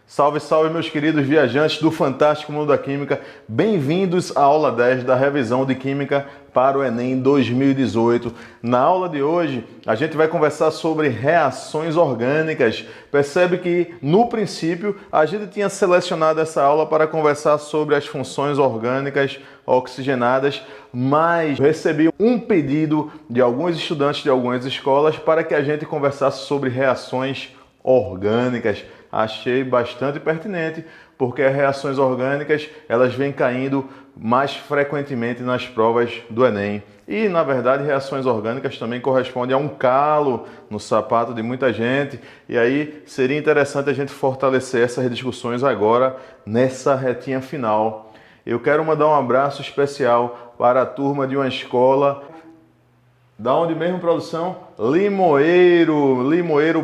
Salve, salve, meus queridos viajantes do fantástico mundo da Química. Bem-vindos à aula 10 da revisão de Química para o Enem 2018. Na aula de hoje, a gente vai conversar sobre reações orgânicas. Percebe que, no princípio, a gente tinha selecionado essa aula para conversar sobre as funções orgânicas oxigenadas, mas recebi um pedido de alguns estudantes de algumas escolas para que a gente conversasse sobre reações orgânicas. Achei bastante pertinente, porque as reações orgânicas elas vêm caindo mais frequentemente nas provas do Enem. E, na verdade, reações orgânicas também correspondem a um calo no sapato de muita gente. E aí seria interessante a gente fortalecer essas discussões agora, nessa retinha final. Eu quero mandar um abraço especial para a turma de uma escola. Da onde mesmo, produção? Limoeiro,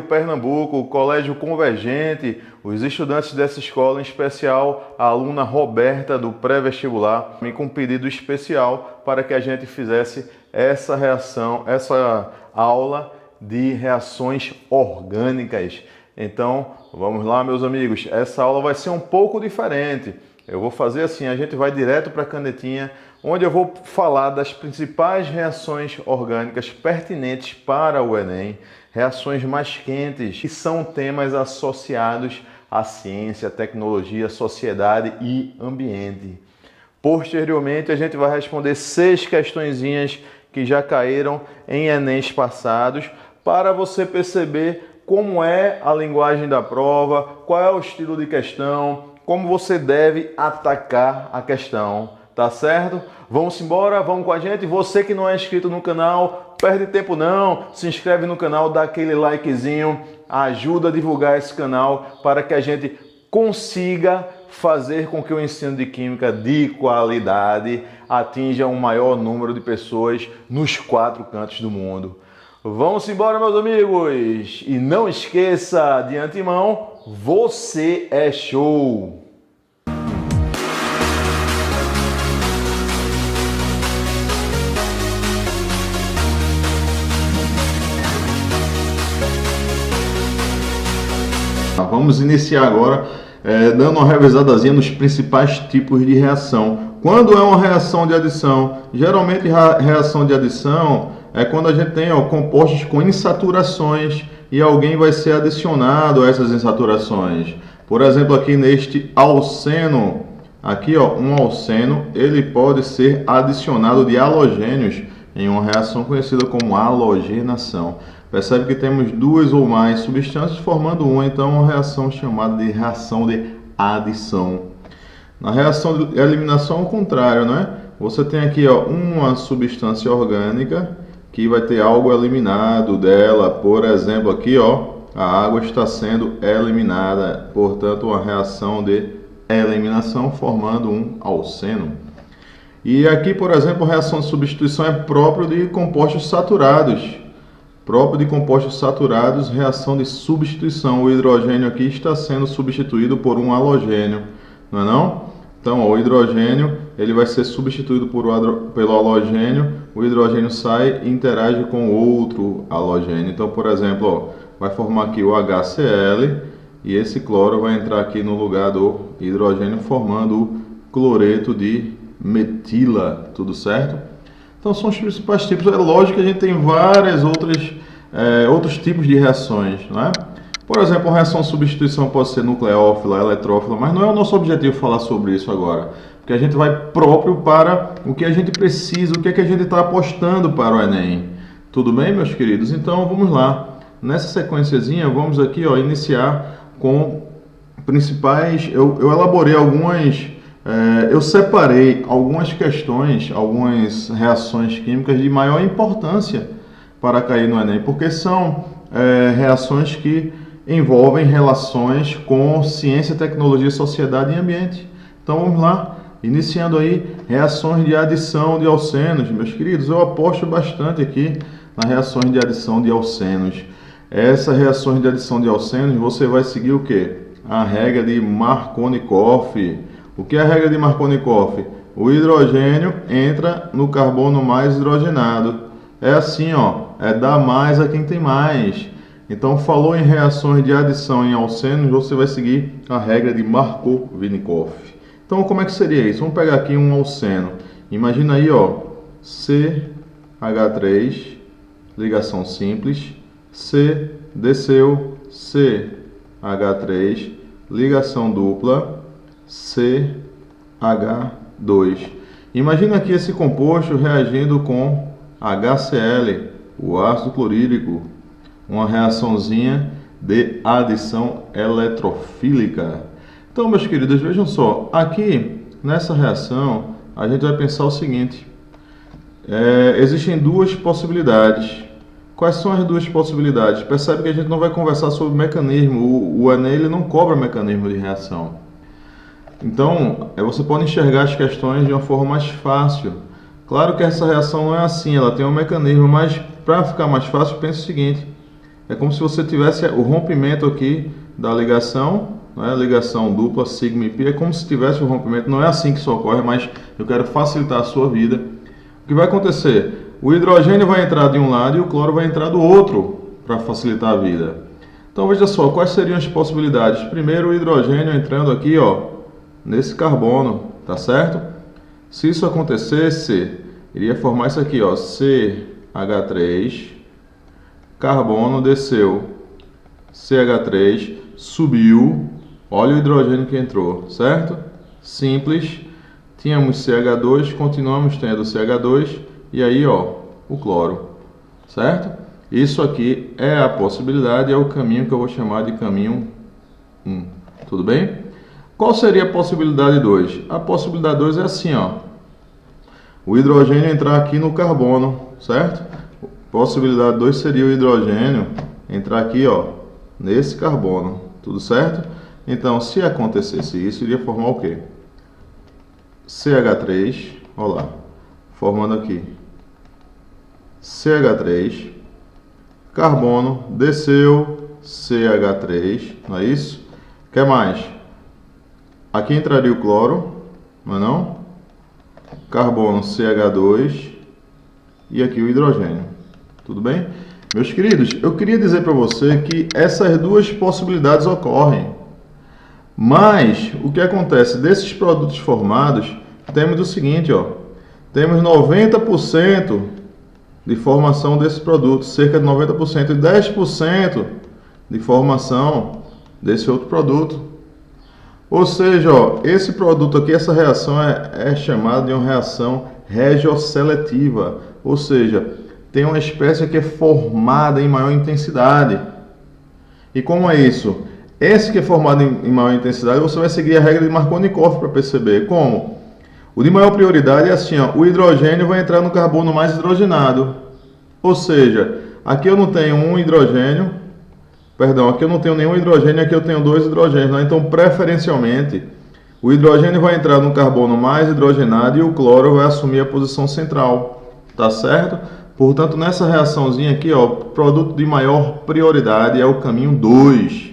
Pernambuco, Colégio Convergente. Os estudantes dessa escola, em especial a aluna Roberta do pré-vestibular, me com um pedido especial para que a gente fizesse essa aula de reações orgânicas. Então, vamos lá, meus amigos. Essa aula vai ser um pouco diferente. Eu vou fazer assim, a gente vai direto para a canetinha, onde eu vou falar das principais reações orgânicas pertinentes para o Enem, reações mais quentes, que são temas associados à ciência, tecnologia, sociedade e ambiente. Posteriormente, a gente vai responder 6 questõezinhas que já caíram em Enems passados, para você perceber como é a linguagem da prova, qual é o estilo de questão, como você deve atacar a questão, tá certo? Vamos embora, vamos com a gente. Você que não é inscrito no canal, perde tempo não, se inscreve no canal, dá aquele likezinho, ajuda a divulgar esse canal para que a gente consiga fazer com que o ensino de Química de qualidade atinja um maior número de pessoas nos 4 cantos do mundo. Vamos embora, meus amigos! E não esqueça, de antemão, você é show! Vamos iniciar agora dando uma revisadazinha nos principais tipos de reação. Quando é uma reação de adição? Geralmente reação de adição é quando a gente tem compostos com insaturações e alguém vai ser adicionado a essas insaturações. Por exemplo, aqui neste alceno, aqui um alceno, ele pode ser adicionado de halogênios em uma reação conhecida como halogenação. Percebe que temos 2 ou mais substâncias formando uma, então uma reação chamada de reação de adição. Na reação de eliminação, ao contrário, né? Você tem aqui uma substância orgânica que vai ter algo eliminado dela. Por exemplo, aqui a água está sendo eliminada, portanto uma reação de eliminação formando um alceno. E aqui, por exemplo, a reação de substituição é próprio de compostos saturados. Reação de substituição. O hidrogênio aqui está sendo substituído por um halogênio, não é não? Então, o hidrogênio ele vai ser substituído pelo halogênio, o hidrogênio sai e interage com outro halogênio. Então, por exemplo, vai formar aqui o HCl e esse cloro vai entrar aqui no lugar do hidrogênio, formando o cloreto de metila, tudo certo? Então são os principais tipos. É lógico que a gente tem várias outros tipos de reações, né? Por exemplo, uma reação de substituição pode ser nucleófila, eletrófila, mas não é o nosso objetivo falar sobre isso agora, porque a gente vai próprio para o que a gente precisa, o que é que a gente está apostando para o Enem. Tudo bem, meus queridos? Então vamos lá. Nessa sequenciazinha, vamos aqui iniciar com principais. Eu elaborei algumas. Eu separei algumas questões, algumas reações químicas de maior importância para cair no Enem, porque são reações que envolvem relações com ciência, tecnologia, sociedade e ambiente. Então vamos lá, iniciando aí reações de adição de alcenos. Meus queridos, eu aposto bastante aqui nas reações de adição de alcenos. Essas reações de adição de alcenos, você vai seguir o quê? A regra de Markovnikov. O que é a regra de Markovnikov? O hidrogênio entra no carbono mais hidrogenado. É assim, é dar mais a quem tem mais. Então, falou em reações de adição em alcenos, você vai seguir a regra de Markov-Vinnikov. Então, como é que seria isso? Vamos pegar aqui um alceno. Imagina aí, ó, CH3, ligação simples, C desceu, CH3, ligação dupla, CH2. Imagina aqui esse composto reagindo com HCl, o ácido clorídrico, uma reaçãozinha de adição eletrofílica. Então, meus queridos, vejam só, aqui nessa reação a gente vai pensar o seguinte: existem duas possibilidades. Quais são as duas possibilidades? Percebe que a gente não vai conversar sobre mecanismo, o Enem ele não cobra mecanismo de reação. Então, você pode enxergar as questões de uma forma mais fácil. Claro que essa reação não é assim, ela tem um mecanismo, mas para ficar mais fácil, pense o seguinte: é como se você tivesse o rompimento aqui da ligação, né? Ligação dupla, sigma e pi, é como se tivesse o rompimento, não é assim que isso ocorre, mas eu quero facilitar a sua vida. O que vai acontecer? O hidrogênio vai entrar de um lado e o cloro vai entrar do outro, para facilitar a vida. Então veja só, quais seriam as possibilidades? Primeiro, o hidrogênio entrando aqui, ó, nesse carbono, tá certo? Se isso acontecesse, iria formar isso aqui, ó, CH3, carbono desceu, CH3, subiu, olha o hidrogênio que entrou, certo? Simples, tínhamos CH2, continuamos tendo CH2, e aí, ó, o cloro, certo? Isso aqui é a possibilidade, é o caminho que eu vou chamar de caminho 1, tudo bem? Qual seria a possibilidade 2? A possibilidade 2 é assim, ó, o hidrogênio entrar aqui no carbono, certo? Possibilidade 2 seria o hidrogênio entrar aqui, ó, nesse carbono, tudo certo? Então, se acontecesse isso, iria formar o quê? CH3, olha lá, formando aqui CH3, carbono, desceu, CH3, não é isso? O que mais? Aqui entraria o cloro, não é não? Carbono, CH2 e aqui o hidrogênio, tudo bem? Meus queridos, eu queria dizer para você que essas duas possibilidades ocorrem, mas o que acontece? Desses produtos formados, temos o seguinte, ó, temos 90% de formação desse produto, cerca de 90% e 10% de formação desse outro produto. Ou seja, ó, esse produto aqui, essa reação é chamada de uma reação regioseletiva, ou seja, tem uma espécie que é formada em maior intensidade. E como é isso? Esse que é formado em maior intensidade, você vai seguir a regra de Markovnikov para perceber. Como? O de maior prioridade é assim, ó, o hidrogênio vai entrar no carbono mais hidrogenado. Ou seja, aqui eu não tenho um hidrogênio, perdão, aqui eu não tenho nenhum hidrogênio, aqui eu tenho dois hidrogênios, né? Então, preferencialmente, o hidrogênio vai entrar no carbono mais hidrogenado e o cloro vai assumir a posição central, tá certo? Portanto, nessa reaçãozinha aqui, ó, o produto de maior prioridade é o caminho 2.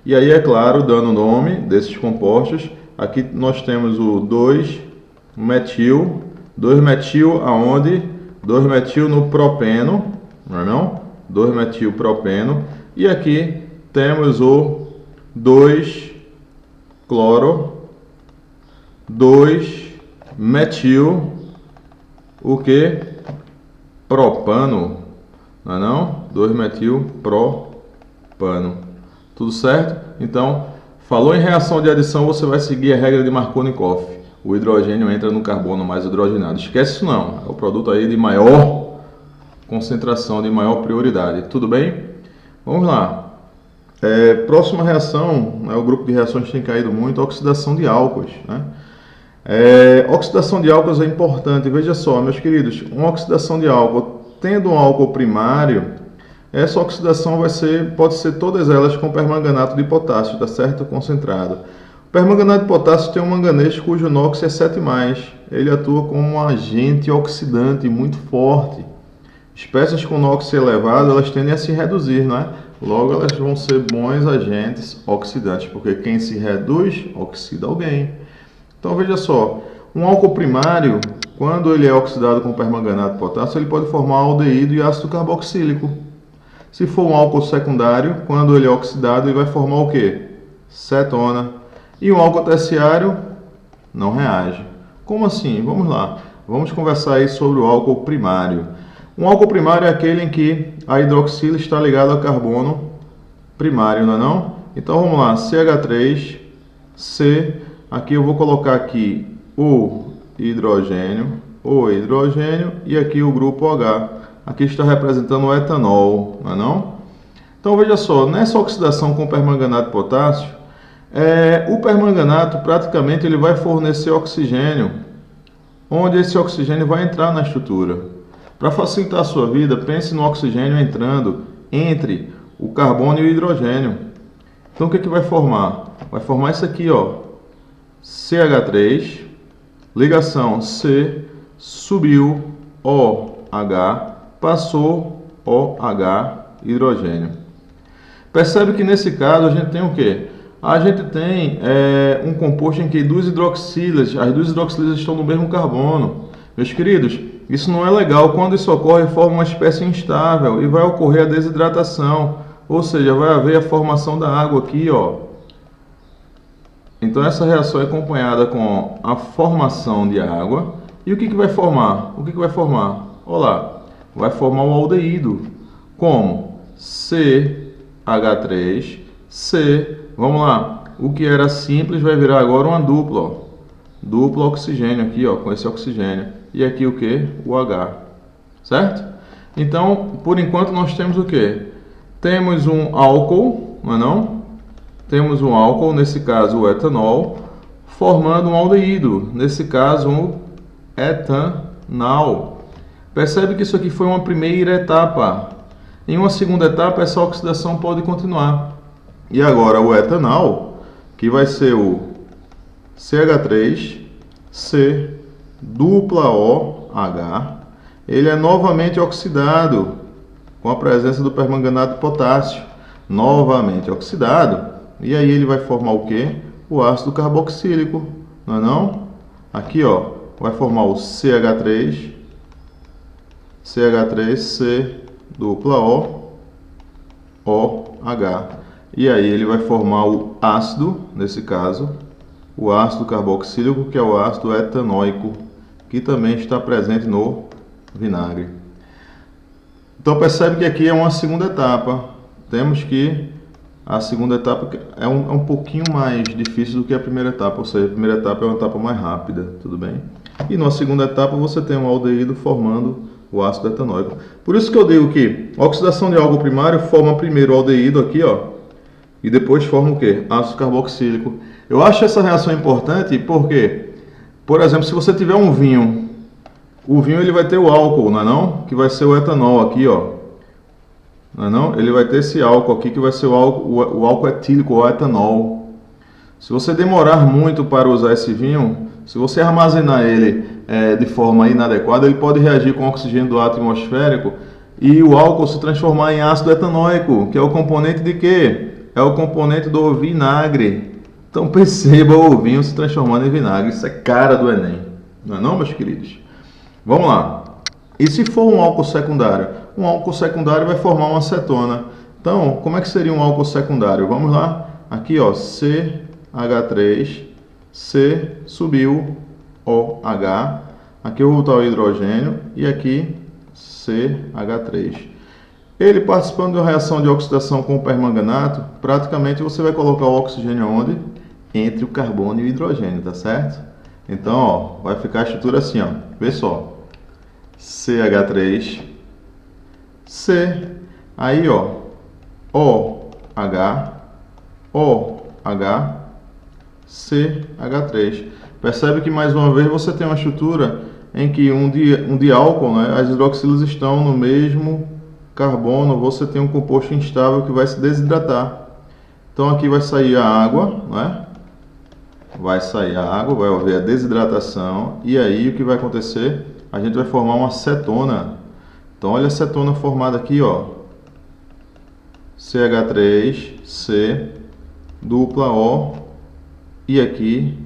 E aí, é claro, dando o nome desses compostos, aqui nós temos o 2-metil, 2-metil aonde? 2-metil no propeno, não é não? 2-metil-propeno. E aqui temos o 2-cloro, 2-metil, o que? Propano, não é não? 2-metil-propano. Tudo certo? Então, falou em reação de adição, você vai seguir a regra de Markovnikov. O hidrogênio entra no carbono mais hidrogenado. Esquece isso não, é o produto aí de maior concentração, de maior prioridade. Tudo bem? Vamos lá. Próxima reação, né, o grupo de reações tem caído muito, a oxidação de álcoois, né? Oxidação de álcoois é importante. Veja só, meus queridos, uma oxidação de álcool, tendo um álcool primário, essa oxidação pode ser todas elas com permanganato de potássio, tá certo? Concentrado. O permanganato de potássio tem um manganês cujo NOx é 7+. Ele atua como um agente oxidante muito forte. Espécies com NOx elevado, elas tendem a se reduzir, não é? Logo, elas vão ser bons agentes oxidantes, porque quem se reduz, oxida alguém. Então, veja só, um álcool primário, quando ele é oxidado com permanganato de potássio, ele pode formar aldeído e ácido carboxílico. Se for um álcool secundário, quando ele é oxidado, ele vai formar o quê? Cetona. E um álcool terciário não reage. Como assim? Vamos lá. Vamos conversar aí sobre o álcool primário. Um álcool primário é aquele em que a hidroxila está ligada ao carbono primário, não é não? Então vamos lá, CH3, C, aqui eu vou colocar aqui o hidrogênio e aqui o grupo H. Aqui está representando o etanol, não é não? Então veja só, nessa oxidação com permanganato de potássio, o permanganato praticamente ele vai fornecer oxigênio, onde esse oxigênio vai entrar na estrutura. Para facilitar a sua vida, pense no oxigênio entrando entre o carbono e o hidrogênio. Então o que vai formar? Vai formar isso aqui, ó, CH3, ligação C, subiu OH, passou OH, hidrogênio. Percebe que nesse caso a gente tem o quê? A gente tem um composto em que as duas hidroxilas estão no mesmo carbono. Meus queridos, isso não é legal. Quando isso ocorre, forma uma espécie instável e vai ocorrer a desidratação, ou seja, vai haver a formação da água aqui, ó. Então essa reação é acompanhada com a formação de água. E o que vai formar? O que vai formar? Olha lá, vai formar um aldeído. Como? CH3, C. Vamos lá, o que era simples vai virar agora uma dupla, ó. Duplo oxigênio aqui, ó, com esse oxigênio. E aqui o que? O H. Certo? Então, por enquanto nós temos o que? Temos um álcool, não é não? Temos um álcool, nesse caso o etanol, formando um aldeído, nesse caso um etanal. Percebe que isso aqui foi uma primeira etapa. Em uma segunda etapa, essa oxidação pode continuar. E agora o etanol, que vai ser o CH3, C, dupla OH, ele é novamente oxidado com a presença do permanganato de potássio. Novamente oxidado. E aí ele vai formar o quê? O ácido carboxílico, não é não? Aqui, ó, vai formar o CH3, C, dupla OH. E aí ele vai formar o ácido, nesse caso, o ácido carboxílico, que é o ácido etanóico, que também está presente no vinagre. Então percebe que aqui é uma segunda etapa. Temos que a segunda etapa é um pouquinho mais difícil do que a primeira etapa, ou seja, a primeira etapa é uma etapa mais rápida, tudo bem? E na segunda etapa você tem um aldeído formando o ácido etanóico. Por isso que eu digo que a oxidação de álcool primário forma primeiro o aldeído aqui, ó, e depois forma o quê? Ácido carboxílico. Eu acho essa reação importante porque, por exemplo, se você tiver um vinho, o vinho ele vai ter o álcool, não é não? Que vai ser o etanol aqui, ó. Não é não? Ele vai ter esse álcool aqui que vai ser o álcool etílico, ou etanol. Se você demorar muito para usar esse vinho, se você armazenar ele de forma inadequada, ele pode reagir com o oxigênio do ar atmosférico e o álcool se transformar em ácido etanóico, que é o componente de quê? É o componente do vinagre. Então perceba o vinho se transformando em vinagre. Isso é cara do Enem. Não é não, meus queridos? Vamos lá. E se for um álcool secundário? Um álcool secundário vai formar uma acetona. Então, como é que seria um álcool secundário? Vamos lá. Aqui, ó, CH3, C, subiu, OH. Aqui eu vou botar o hidrogênio e aqui CH3. Ele participando de uma reação de oxidação com o permanganato, praticamente você vai colocar o oxigênio onde? Entre o carbono e o hidrogênio, tá certo? Então, ó, vai ficar a estrutura assim, ó. Vê só. CH3, C, aí, ó, OH, CH3. Percebe que mais uma vez você tem uma estrutura em que um diálcool, né, as hidroxilas estão no mesmo carbono, você tem um composto instável que vai se desidratar. Então aqui vai sair a água, né? Vai sair a água, vai haver a desidratação e aí o que vai acontecer? A gente vai formar uma cetona. Então olha a cetona formada aqui, ó. CH3, C, dupla O e aqui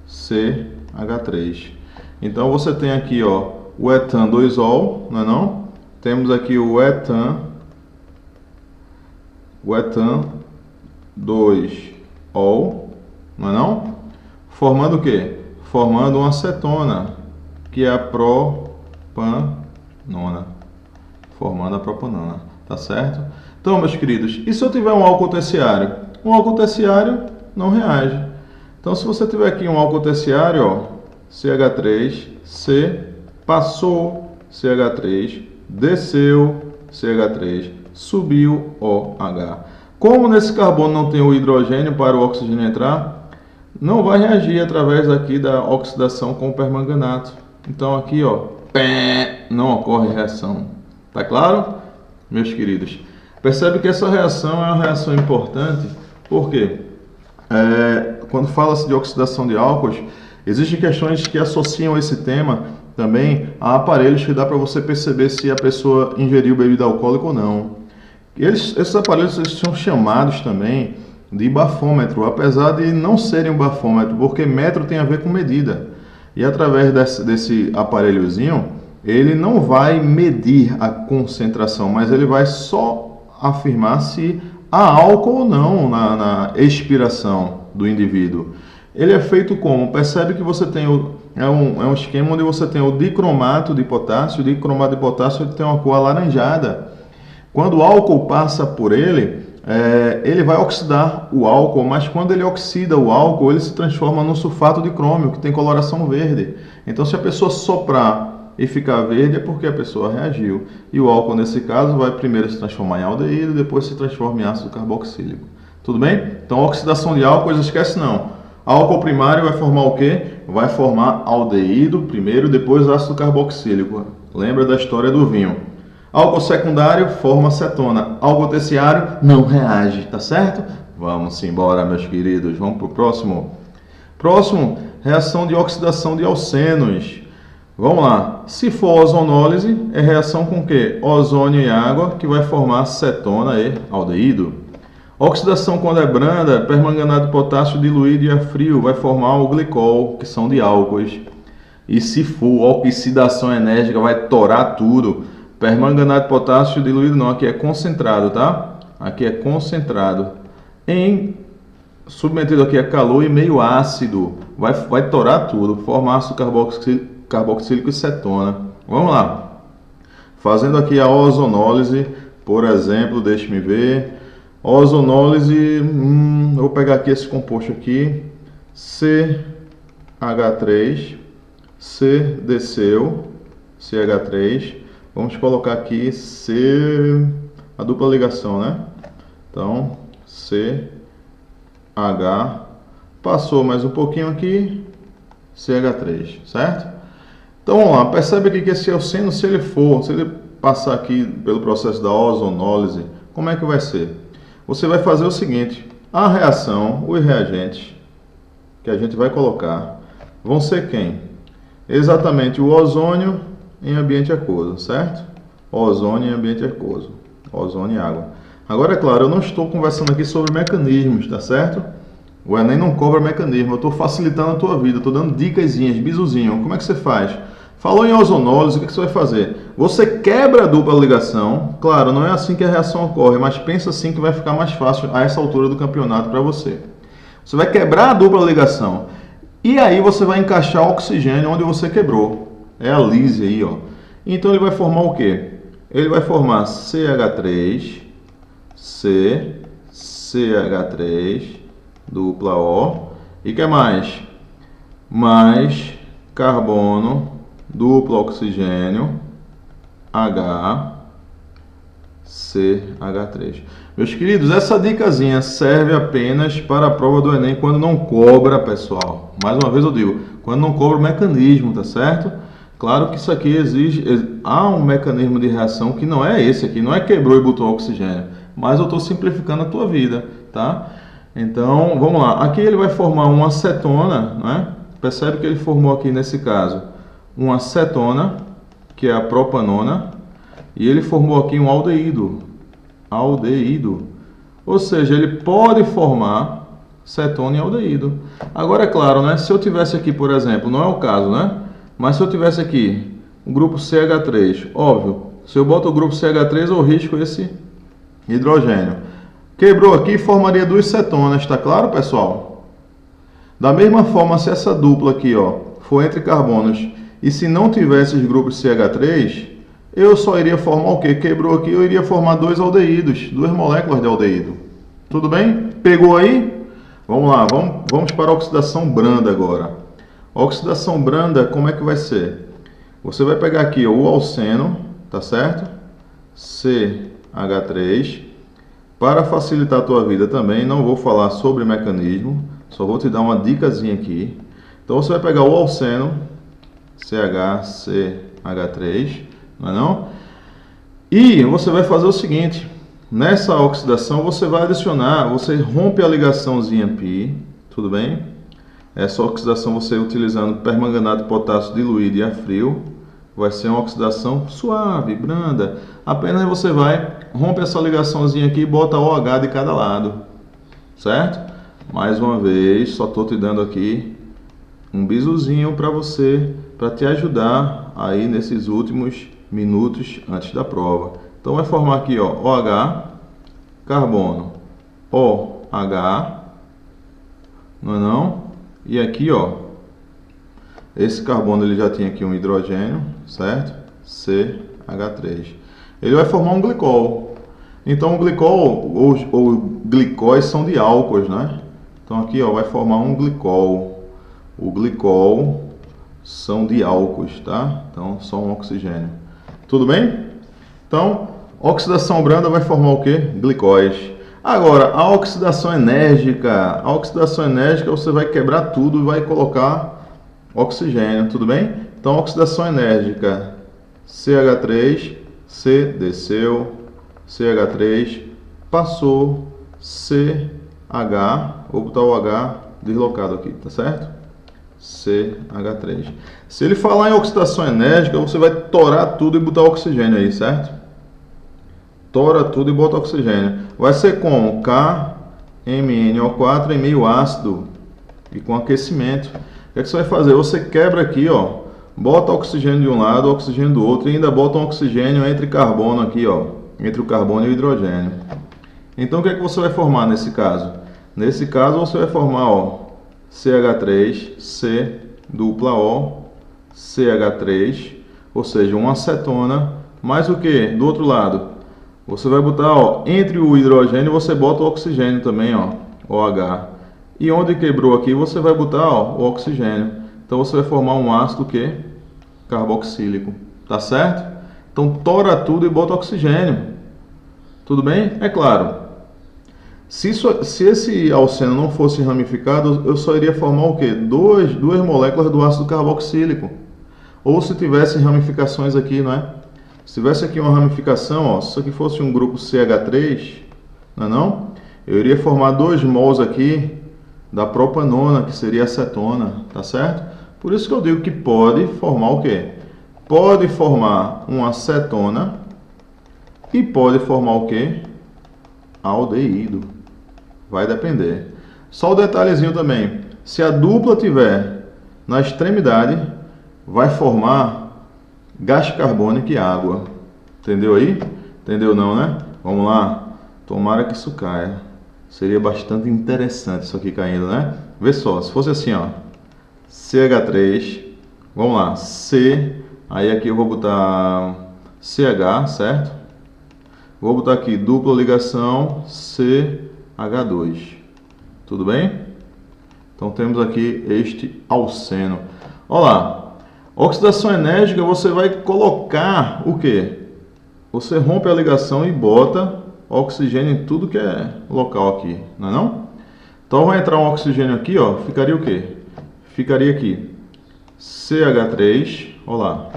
CH3. Então você tem aqui, ó, o etan 2-ol, não é não? Temos aqui o etan o etan 2-ol, não é não? Formando o quê? Formando uma acetona, que é a propanona. Formando a propanona, tá certo? Então, meus queridos, e se eu tiver um álcool terciário? Um álcool terciário não reage. Então, se você tiver aqui um álcool terciário, ó, CH3, passou, CH3, desceu, CH3, subiu, OH. Como nesse carbono não tem o hidrogênio para o oxigênio entrar, não vai reagir através aqui da oxidação com o permanganato. Então aqui, ó, não ocorre reação. Tá claro? Meus queridos, percebe que essa reação é uma reação importante, porque quando fala-se de oxidação de álcools, existem questões que associam esse tema também a aparelhos que dá para você perceber se a pessoa ingeriu bebida alcoólica ou não. Esses aparelhos são chamados também de bafômetro, apesar de não serem um bafômetro, porque metro tem a ver com medida. E através desse aparelhozinho, ele não vai medir a concentração, mas ele vai só afirmar se há álcool ou não na expiração do indivíduo. Ele é feito como? Percebe que você tem é um esquema onde você tem o dicromato de potássio. O dicromato de potássio tem uma cor alaranjada. Quando o álcool passa por ele, ele vai oxidar o álcool, mas quando ele oxida o álcool, ele se transforma num sulfato de crômio, que tem coloração verde. Então, se a pessoa soprar e ficar verde, é porque a pessoa reagiu. E o álcool, nesse caso, vai primeiro se transformar em aldeído, depois se transforma em ácido carboxílico. Tudo bem? Então, oxidação de álcool, esquece não. Álcool primário vai formar o quê? Vai formar aldeído primeiro, depois ácido carboxílico. Lembra da história do vinho. Álcool secundário forma acetona. Álcool terciário não reage, tá certo? Vamos embora, meus queridos. Vamos para o próximo. Próximo, reação de oxidação de alcenos. Vamos lá. Se for ozonólise, é reação com o quê? Ozônio e água, que vai formar cetona e aldeído. Oxidação quando é branda, permanganato de potássio diluído e a frio vai formar o glicol, que são de álcoois. E se for oxidação enérgica, vai torar tudo. Permanganato de potássio diluído não, aqui é concentrado, tá? Aqui é concentrado. Submetido aqui a calor e meio ácido, vai torar tudo, formar ácido carboxílico e cetona. Vamos lá. Fazendo aqui a ozonólise, por exemplo, deixe-me ver. Ozonólise, vou pegar aqui esse composto aqui, CH3, C desceu, CH3, vamos colocar aqui a dupla ligação, né? Então, CH, passou mais um pouquinho aqui, CH3, certo? Então, vamos lá, percebe aqui que esse alceno, se ele passar aqui pelo processo da ozonólise, como é que vai ser? Você vai fazer o seguinte, a reação, os reagentes que a gente vai colocar vão ser quem? Exatamente o ozônio em ambiente aquoso, certo? Ozônio em ambiente aquoso, ozônio e água. Agora, é claro, eu não estou conversando aqui sobre mecanismos, tá certo? O Enem não cobra mecanismo, eu estou facilitando a tua vida, estou dando dicasinhas, bizuzinho. Como é que você faz? Falou em ozonólise, o que você vai fazer? Você quebra a dupla ligação. Claro, não é assim que a reação ocorre, mas pensa assim que vai ficar mais fácil a essa altura do campeonato para você. Você vai quebrar a dupla ligação. E aí você vai encaixar o oxigênio onde você quebrou. É a lise aí, ó. Então ele vai formar o quê? Ele vai formar CH3, CH3, dupla O. E que mais? Mais carbono, duplo oxigênio, CH3. Meus queridos, essa dicasinha serve apenas para a prova do Enem quando não cobra, pessoal. Mais uma vez eu digo, quando não cobra o mecanismo, tá certo? Claro que isso aqui há um mecanismo de reação que não é esse aqui, não é quebrou e botou oxigênio, mas eu estou simplificando a tua vida, tá? Então, vamos lá. Aqui ele vai formar uma acetona, né? Percebe que ele formou aqui nesse caso uma acetona, que é a propanona, e ele formou aqui um aldeído. Ou seja, ele pode formar cetona e aldeído. Agora, é claro, né? Se eu tivesse aqui, por exemplo, não é o caso, né? Mas se eu tivesse aqui o grupo CH3, óbvio, se eu boto o grupo CH3, eu risco esse hidrogênio. Quebrou aqui, formaria duas cetonas, tá claro, pessoal? Da mesma forma, se essa dupla aqui, ó, for entre carbonos e se não tivesse os grupos CH3, eu só iria formar o quê? Quebrou aqui, eu iria formar dois aldeídos, duas moléculas de aldeído. Tudo bem? Pegou aí? Vamos lá, vamos para a oxidação branda agora. A oxidação branda, como é que vai ser? Você vai pegar aqui, ó, o alceno, tá certo? CH3. Para facilitar a tua vida também, não vou falar sobre mecanismo, só vou te dar uma dicasinha aqui. Então você vai pegar o alceno, CH3, não é não? E você vai fazer o seguinte, nessa oxidação você vai adicionar, você rompe a ligaçãozinha π, tudo bem? Essa oxidação você utilizando permanganato de potássio diluído e a frio, vai ser uma oxidação suave, branda. Apenas você vai, rompe essa ligaçãozinha aqui e bota OH de cada lado, certo? Mais uma vez, só estou te dando aqui um bisuzinho para você, para te ajudar aí nesses últimos minutos antes da prova. Então vai formar aqui, ó, OH, carbono, OH, não é não? E aqui, ó, esse carbono ele já tinha aqui um hidrogênio, certo? CH3. Ele vai formar um glicol. Então o glicol ou glicóis são de álcools, né? Então aqui, ó, vai formar um glicol. O glicol são de álcools, tá? Então só um oxigênio. Tudo bem? Então, oxidação branda vai formar o quê? Glicóis. Agora, a oxidação enérgica. A oxidação enérgica você vai quebrar tudo e vai colocar oxigênio, tudo bem? Então, oxidação enérgica, CH3, C desceu, CH3 passou, CH, vou botar o H deslocado aqui, tá certo? CH3. Se ele falar em oxidação enérgica, você vai torar tudo e botar oxigênio aí, certo? Tora tudo e bota oxigênio. Vai ser como? KMnO4 em meio ácido e com aquecimento. O que é que você vai fazer? Você quebra aqui, ó, bota oxigênio de um lado, oxigênio do outro e ainda bota um oxigênio entre carbono aqui, ó, entre o carbono e o hidrogênio. Então o que é que você vai formar nesse caso? Nesse caso você vai formar, ó, CH3, C, dupla O, CH3, ou seja, uma acetona, mais o que? Do outro lado, você vai botar, ó, entre o hidrogênio você bota o oxigênio também, ó, OH. E onde quebrou aqui, você vai botar, ó, o oxigênio. Então você vai formar um ácido que? Carboxílico. Tá certo? Então tora tudo e bota oxigênio. Tudo bem? É claro. Se esse alceno não fosse ramificado, eu só iria formar o quê? Duas moléculas do ácido carboxílico. Ou se tivesse ramificações aqui, não é? Se tivesse aqui uma ramificação, ó, se isso aqui fosse um grupo CH3, não é não? Eu iria formar 2 mols aqui da propanona, que seria acetona, tá certo? Por isso que eu digo que pode formar o quê? Pode formar uma acetona e pode formar o quê? Aldeído. Vai depender. Só o detalhezinho também. Se a dupla tiver na extremidade, vai formar gás carbônico e água. Entendeu aí? Entendeu não, né? Vamos lá. Tomara que isso caia. Seria bastante interessante isso aqui caindo, né? Vê só, se fosse assim, ó, CH3, vamos lá, C, aí aqui eu vou botar CH, certo? Vou botar aqui dupla ligação CH2, tudo bem? Então temos aqui este alceno. Olha lá, oxidação enérgica você vai colocar o que? Você rompe a ligação e bota oxigênio em tudo que é local aqui, não é não? Então vai entrar um oxigênio aqui, ó, ficaria o quê? Ficaria aqui CH3, olha lá,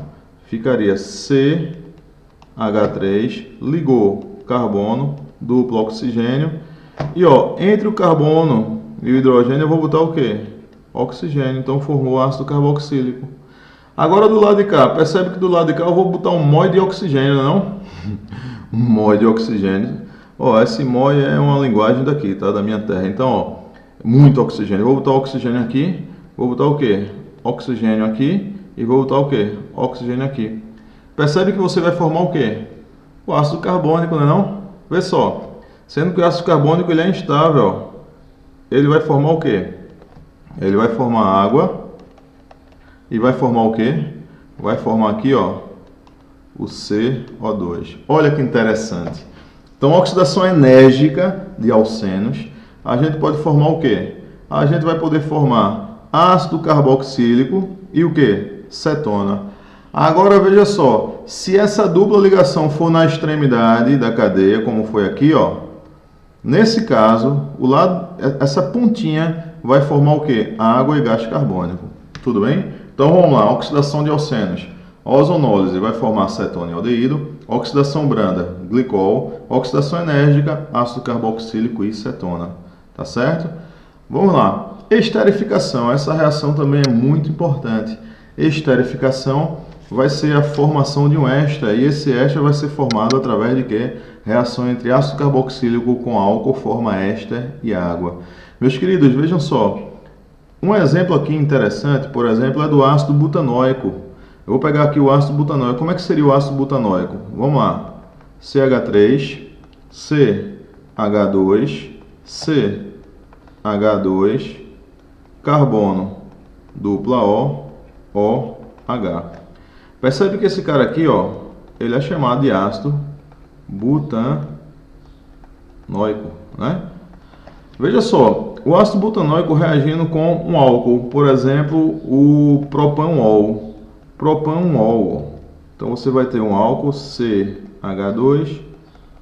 ficaria CH3, ligou carbono, duplo oxigênio, e ó, entre o carbono e o hidrogênio eu vou botar o quê? Oxigênio, então formou ácido carboxílico. Agora do lado de cá, percebe que do lado de cá eu vou botar um mol de oxigênio, não? Um mol de oxigênio. Ó, esse mol é uma linguagem daqui, tá? Da minha terra. Então, ó, muito oxigênio. Eu vou botar oxigênio aqui, vou botar o quê? Oxigênio aqui e vou botar o quê? Oxigênio aqui. Percebe que você vai formar o quê? O ácido carbônico, não é não? Vê só. Sendo que o ácido carbônico ele é instável. Ele vai formar o quê? Ele vai formar água e vai formar o quê? Vai formar aqui, ó, o CO2. Olha que interessante. Então, a oxidação enérgica de alcenos, a gente pode formar o quê? A gente vai poder formar ácido carboxílico e o quê? Cetona. Agora, veja só, se essa dupla ligação for na extremidade da cadeia, como foi aqui, ó, nesse caso, essa pontinha vai formar o quê? Água e gás carbônico. Tudo bem? Então, vamos lá. Oxidação de alcenos. Ozonólise vai formar cetona e aldeído. Oxidação branda, glicol. Oxidação enérgica, ácido carboxílico e cetona. Tá certo? Vamos lá. Esterificação. Essa reação também é muito importante. Esterificação vai ser a formação de um éster. E esse éster vai ser formado através de quê? Reação entre ácido carboxílico com álcool forma éster e água. Meus queridos, vejam só. Um exemplo aqui interessante, por exemplo, é do ácido butanóico. Eu vou pegar aqui o ácido butanóico. Como é que seria o ácido butanóico? Vamos lá. CH3, CH2, CH2, carbono, dupla O, OH. Percebe que esse cara aqui, ó, ele é chamado de ácido butanóico, né? Veja só, o ácido butanóico reagindo com um álcool, por exemplo, o propanol. Propanol. Então você vai ter um álcool CH2,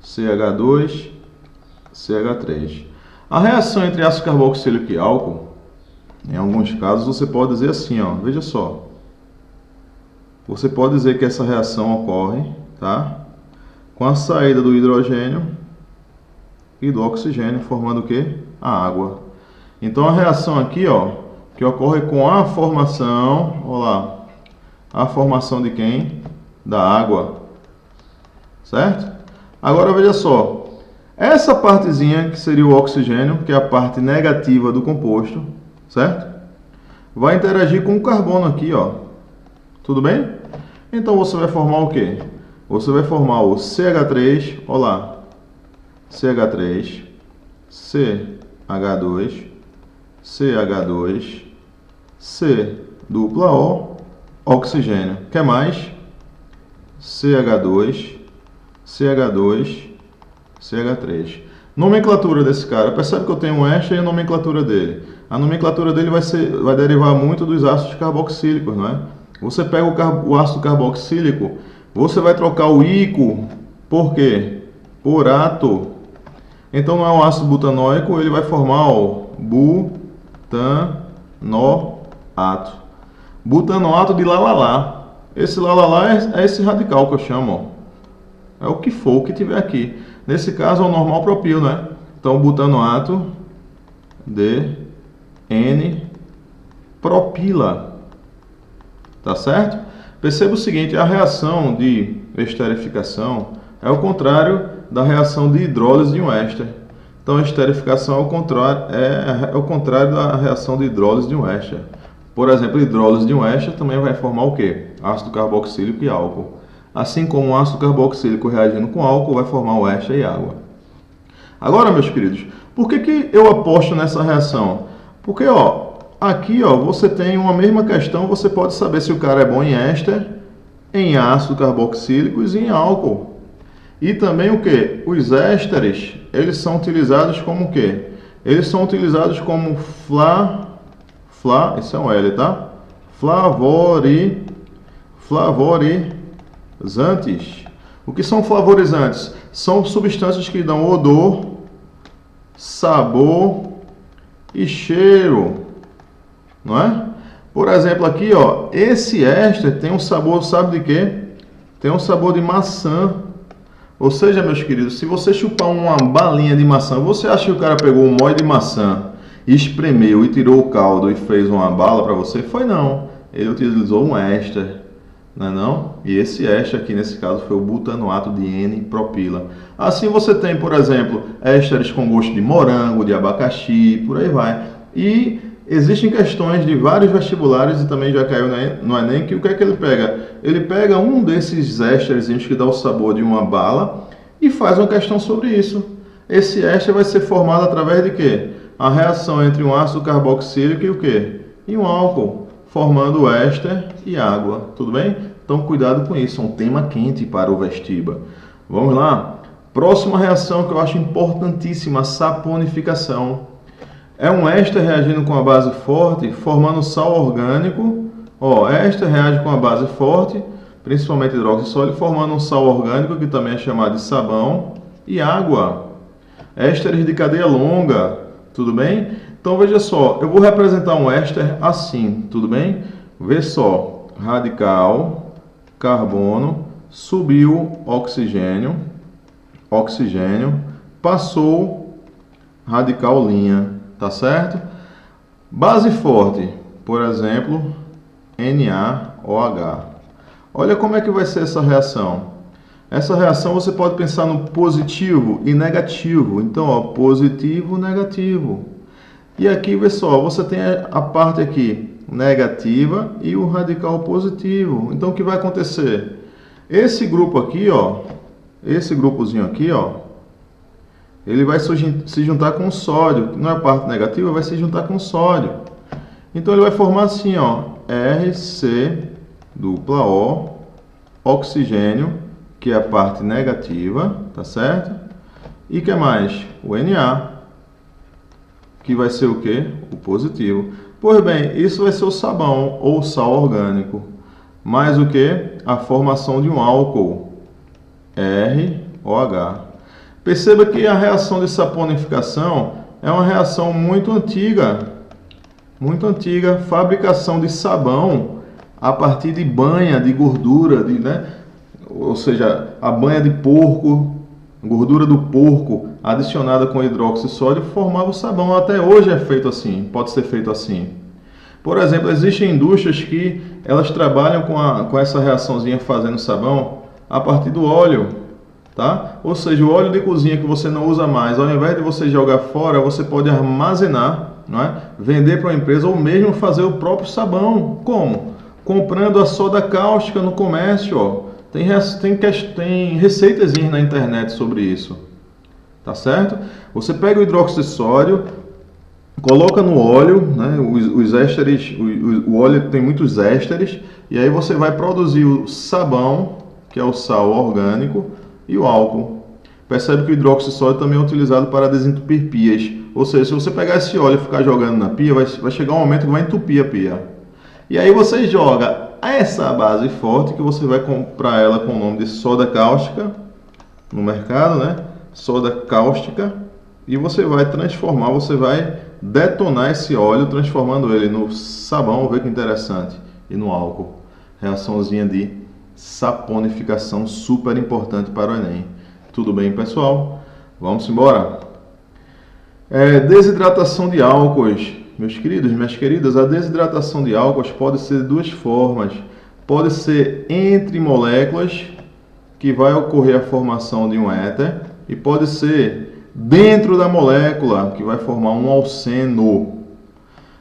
CH2, CH3. A reação entre ácido carboxílico e álcool, em alguns casos você pode dizer assim, ó, veja só. Você pode dizer que essa reação ocorre, tá? Com a saída do hidrogênio e do oxigênio, formando o quê? A água. Então a reação aqui, ó, que ocorre com a formação, olha lá, a formação de quem? Da água. Certo? Agora veja só. Essa partezinha que seria o oxigênio, que é a parte negativa do composto, certo? Vai interagir com o carbono aqui, ó. Tudo bem? Então você vai formar o quê? Você vai formar o CH3, olha lá. CH3, CH2, CH2, C dupla O, oxigênio. Quer mais? CH2, CH2, CH3. Nomenclatura desse cara. Percebe que eu tenho um éster e a nomenclatura dele. A nomenclatura dele vai derivar muito dos ácidos carboxílicos, não é? Você pega o ácido carboxílico, você vai trocar o ico por quê? Por ato. Então não é um ácido butanóico, ele vai formar o butanoato. Butanoato de lalá. Esse lalá é esse radical que eu chamo, ó. É o que for, o que tiver aqui. Nesse caso é o normal propil, né? Então butanoato de N-propila. Tá certo? Perceba o seguinte, a reação de esterificação é o contrário da reação de hidrólise de um éster. Então a esterificação é o contrário da reação de hidrólise de um éster. Por exemplo, a hidrólise de um éster também vai formar o quê? Ácido carboxílico e álcool. Assim como o ácido carboxílico reagindo com álcool vai formar o éster e água. Agora, meus queridos, por que eu aposto nessa reação? Porque, ó, aqui, ó, você tem uma mesma questão, você pode saber se o cara é bom em éster, em ácido carboxílicos e em álcool. E também o que? Os ésteres, eles são utilizados como o quê? Eles são utilizados como esse é um L, tá? Flavorizantes. O que são flavorizantes? São substâncias que dão odor, sabor e cheiro, não é? Por exemplo, aqui, ó, esse éster tem um sabor, sabe de quê? Tem um sabor de maçã. Ou seja, meus queridos, se você chupar uma balinha de maçã, você acha que o cara pegou um mói de maçã, espremeu e tirou o caldo e fez uma bala para você? Foi não. Ele utilizou um éster, não é não? E esse éster aqui, nesse caso, foi o butanoato de N-propila. Assim você tem, por exemplo, ésteres com gosto de morango, de abacaxi, por aí vai. E existem questões de vários vestibulares, e também já caiu no Enem, que o que é que ele pega? Ele pega um desses ésteres que dá o sabor de uma bala e faz uma questão sobre isso. Esse éster vai ser formado através de quê? A reação entre um ácido carboxílico e o quê? E um álcool, formando éster e água, tudo bem? Então cuidado com isso, é um tema quente para o vestiba. Vamos lá? Próxima reação que eu acho importantíssima, a saponificação. É um éster reagindo com a base forte, formando sal orgânico. Ó, éster reage com a base forte, principalmente hidróxido sólido, formando um sal orgânico, que também é chamado de sabão, e água. Ésteres de cadeia longa, tudo bem? Então veja só, eu vou representar um éster assim, tudo bem? Vê só, radical, carbono, subiu oxigênio, passou radical linha, tá certo? Base forte, por exemplo, NaOH. Olha como é que vai ser essa reação. Essa reação você pode pensar no positivo e negativo. Então, ó, positivo, negativo. E aqui, vê só, você tem a parte aqui negativa e o radical positivo. Então, o que vai acontecer? Esse grupo aqui, ó, esse grupozinho aqui, ó, ele vai se juntar com o sódio. Não é a parte negativa, vai se juntar com o sódio. Então, ele vai formar assim, ó, RC(O), oxigênio, que é a parte negativa, tá certo? E que mais? O Na, que vai ser o quê? O positivo. Pois bem, isso vai ser o sabão ou sal orgânico. Mais o que? A formação de um álcool, ROH. Perceba que a reação de saponificação é uma reação muito antiga, fabricação de sabão a partir de banha, de gordura, ou seja, a banha de porco, gordura do porco adicionada com hidróxido de sódio formava o sabão. Até hoje é feito assim, pode ser feito assim. Por exemplo, existem indústrias que elas trabalham com essa reaçãozinha fazendo sabão a partir do óleo, tá? Ou seja, o óleo de cozinha que você não usa mais, ao invés de você jogar fora, você pode armazenar, não é? Vender para uma empresa ou mesmo fazer o próprio sabão. Como? Comprando a soda cáustica no comércio, ó. Tem receitas na internet sobre isso, tá certo? Você pega o hidróxido de sódio, coloca no óleo, né? Os ésteres, o óleo tem muitos ésteres, e aí você vai produzir o sabão, que é o sal orgânico, e o álcool. Percebe que o hidróxido de sódio também é utilizado para desentupir pias. Ou seja, se você pegar esse óleo e ficar jogando na pia, vai chegar um momento que vai entupir a pia. E aí você joga essa base forte, que você vai comprar ela com o nome de soda cáustica no mercado, né? Soda cáustica, e você vai transformar, você vai detonar esse óleo, transformando ele no sabão, vê que interessante, e no álcool. Reaçãozinha de saponificação super importante para o Enem. Tudo bem, pessoal? Vamos embora. Desidratação de álcoois. Meus queridos, minhas queridas, a desidratação de álcoois pode ser de duas formas. Pode ser entre moléculas, que vai ocorrer a formação de um éter, e pode ser dentro da molécula, que vai formar um alceno.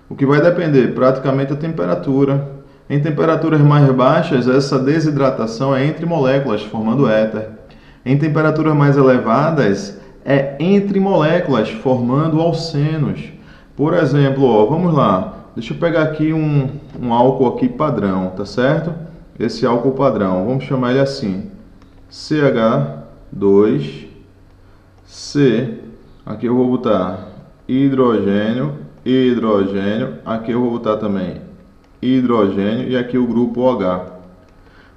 O que vai depender praticamente da temperatura. Em temperaturas mais baixas, essa desidratação é entre moléculas, formando éter. Em temperaturas mais elevadas, é entre moléculas, formando alcenos. Por exemplo, ó, vamos lá, deixa eu pegar aqui um álcool aqui padrão, tá certo? Esse álcool padrão, vamos chamar ele assim, CH2C, aqui eu vou botar hidrogênio, aqui eu vou botar também hidrogênio e aqui o grupo OH.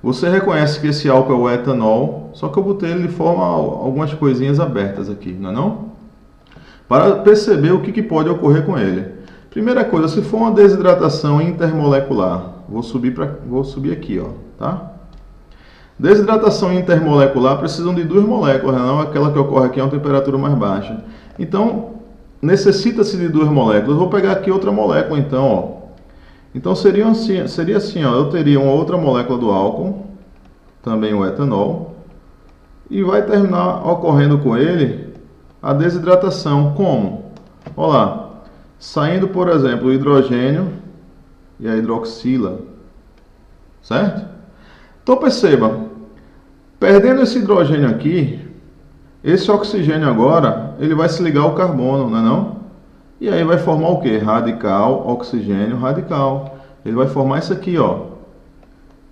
Você reconhece que esse álcool é o etanol, só que eu botei ele de forma algumas coisinhas abertas aqui, não é não? Para perceber o que pode ocorrer com ele. Primeira coisa, se for uma desidratação intermolecular, vou subir aqui, ó, tá? Desidratação intermolecular precisam de duas moléculas, não aquela que ocorre aqui a uma temperatura mais baixa. Então, necessita-se de duas moléculas. Vou pegar aqui outra molécula, então, ó. Então seria assim, ó, eu teria uma outra molécula do álcool, também o etanol, e vai terminar ocorrendo com ele a desidratação. Como? Olha lá, saindo, por exemplo, o hidrogênio e a hidroxila, certo? Então perceba, perdendo esse hidrogênio aqui, Esse oxigênio agora, ele vai se ligar ao carbono, não é não? E aí vai formar o que? Radical, oxigênio, radical. Ele vai formar isso aqui, ó.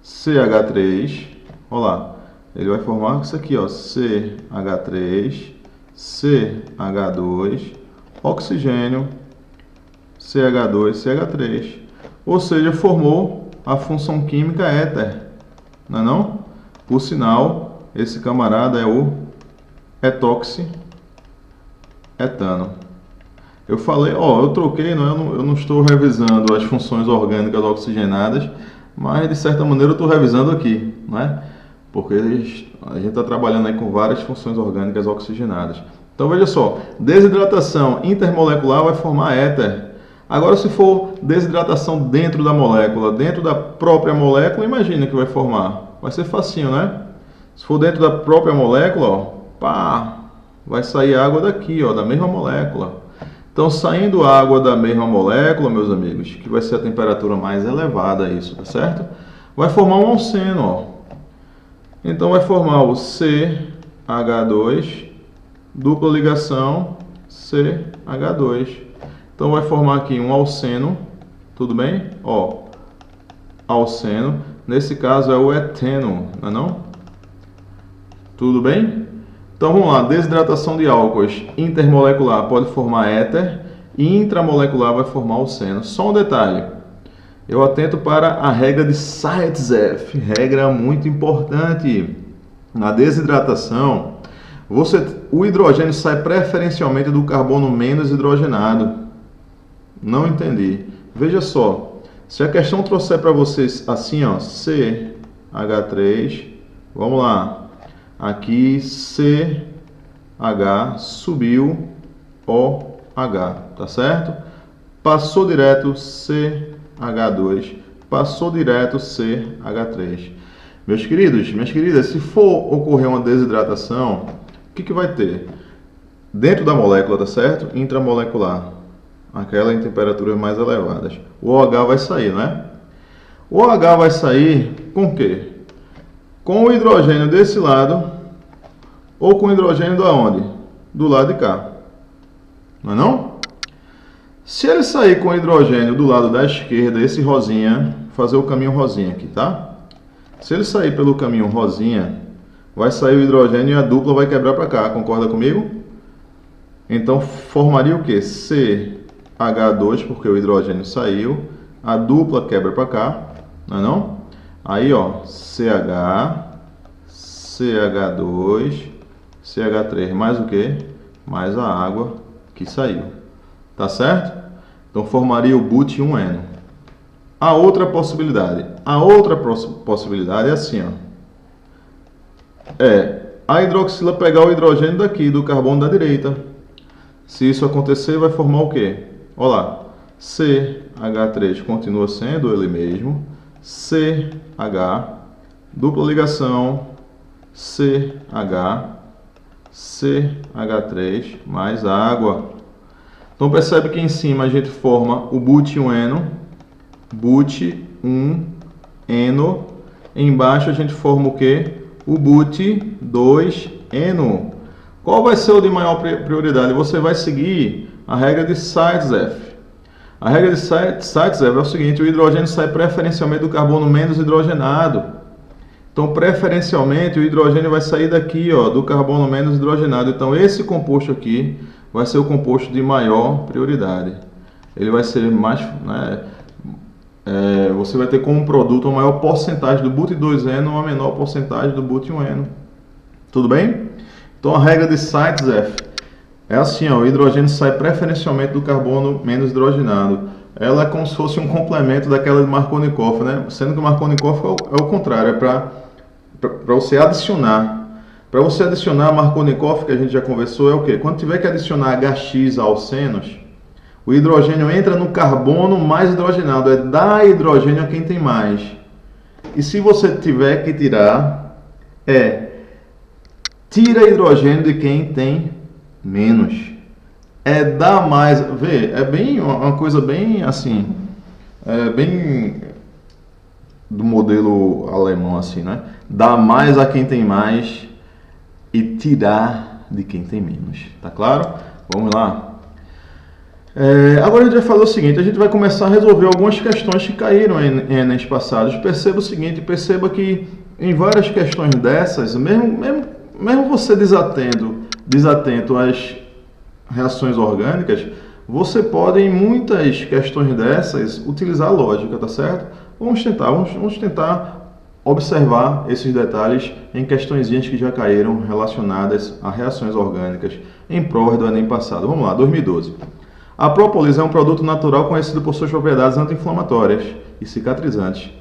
CH3, olha lá. Ele vai formar isso aqui, ó. CH3, CH2, oxigênio, CH2, CH3. Ou seja, formou a função química éter, não é não? Por sinal, esse camarada é o etoxi-etano. Eu falei, ó, eu troquei, não, eu não estou revisando as funções orgânicas oxigenadas, mas de certa maneira eu estou revisando aqui, né? Porque a gente está trabalhando aí com várias funções orgânicas oxigenadas. Então veja só, desidratação intermolecular vai formar éter. Agora se for desidratação dentro da molécula, dentro da própria molécula, imagina que vai formar. Vai ser facinho, né? Se for dentro da própria molécula, ó, pá, vai sair água daqui, ó, da mesma molécula. Então, saindo água da mesma molécula, meus amigos, que vai ser a temperatura mais elevada, isso, tá certo? Vai formar um alceno, ó. Então, vai formar o CH2, dupla ligação, CH2. Então, vai formar aqui um alceno, tudo bem? Ó, alceno. Nesse caso é o eteno, não é não? Tudo bem? Então vamos lá, desidratação de álcoois intermolecular pode formar éter e intramolecular vai formar alceno. Só um detalhe, eu atento para a regra de Zaitsev, regra muito importante. Na desidratação, o hidrogênio sai preferencialmente do carbono menos hidrogenado. Não entendi. Veja só, se a questão trouxer para vocês assim, ó, CH3, vamos lá. Aqui CH subiu OH, tá certo? Passou direto CH2, passou direto CH3. Meus queridos, minhas queridas, se for ocorrer uma desidratação, o que vai ter? Dentro da molécula, tá certo? Intramolecular, aquela em temperaturas mais elevadas. O OH vai sair, né? O OH vai sair com o quê? Com o hidrogênio desse lado ou com o hidrogênio da onde? Do lado de cá. Não é não? Se ele sair com o hidrogênio do lado da esquerda, esse rosinha, fazer o caminho rosinha aqui, tá? Se ele sair pelo caminho rosinha, vai sair o hidrogênio e a dupla vai quebrar para cá. Concorda comigo? Então formaria o que? CH2, porque o hidrogênio saiu. A dupla quebra para cá. Não é não? Aí, ó, CH, CH2, CH3, mais o que? Mais a água que saiu. Tá certo? Então formaria o but1N. A outra possibilidade é assim, ó. É a hidroxila pegar o hidrogênio daqui, do carbono da direita. Se isso acontecer, vai formar o quê? Olha lá. CH3 continua sendo ele mesmo. CH, dupla ligação, CH, CH3, mais água. Então percebe que em cima a gente forma o but1N, but1N. Embaixo a gente forma o que? O but2N. Qual vai ser o de maior prioridade? Você vai seguir a regra de Zaitsev. A regra de Zaitsev é o seguinte: o hidrogênio sai preferencialmente do carbono menos hidrogenado. Então, preferencialmente, o hidrogênio vai sair daqui, ó, do carbono menos hidrogenado. Então, esse composto aqui vai ser o composto de maior prioridade. Ele vai ser mais, né, você vai ter como produto uma maior porcentagem do but2N, uma menor porcentagem do but1N. Tudo bem? Então, a regra de Zaitsev é assim, ó, o hidrogênio sai preferencialmente do carbono menos hidrogenado. Ela é como se fosse um complemento daquela de Markovnikov, né? Sendo que o Markovnikov é o contrário, é para você adicionar. Para você adicionar a Markovnikov, que a gente já conversou, é o quê? Quando tiver que adicionar HX a alcenos, o hidrogênio entra no carbono mais hidrogenado, é dar hidrogênio a quem tem mais. E se você tiver que tirar, tira hidrogênio de quem tem menos. É dar mais, vê, é bem uma coisa bem assim, bem do modelo alemão assim, né? Dar mais a quem tem mais e tirar de quem tem menos. Tá claro? Vamos lá. Agora a gente vai fazer o seguinte, a gente vai começar a resolver algumas questões que caíram em Enems passados. Perceba o seguinte, perceba que em várias questões dessas, mesmo você desatento às reações orgânicas, você pode em muitas questões dessas utilizar a lógica, tá certo? Vamos tentar observar esses detalhes em questõezinhas que já caíram relacionadas a reações orgânicas em provas do Enem passado. Vamos lá, 2012. A própolis é um produto natural conhecido por suas propriedades anti-inflamatórias e cicatrizantes.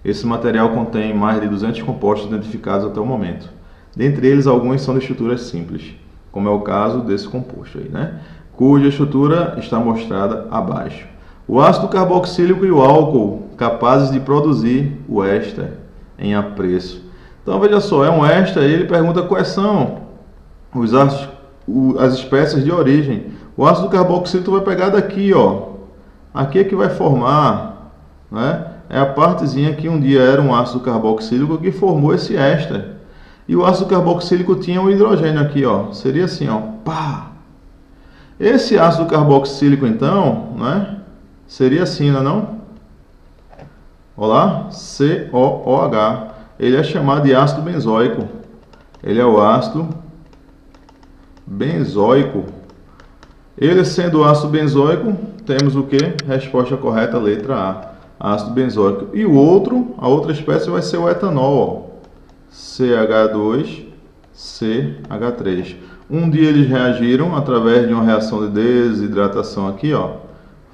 Esse material contém mais de 200 compostos identificados até o momento. Dentre eles, alguns são de estruturas simples, como é o caso desse composto aí, né? Cuja estrutura está mostrada abaixo. O ácido carboxílico e o álcool capazes de produzir o éster em apreço. Então, veja só, é um éster e ele pergunta quais são as espécies de origem. O ácido carboxílico vai pegar daqui, ó. Aqui é que vai formar, né? É a partezinha que um dia era um ácido carboxílico que formou esse éster. E o ácido carboxílico tinha um hidrogênio aqui, ó. Seria assim, ó. Pá! Esse ácido carboxílico, então, né? Seria assim, não? Olá? COOH. Ele é chamado de ácido benzoico. Ele é o ácido benzoico. Ele sendo ácido benzoico, temos o que? Resposta correta, letra A, ácido benzoico. E a outra espécie vai ser o etanol, ó. CH2CH3. Um dia eles reagiram através de uma reação de desidratação aqui, ó,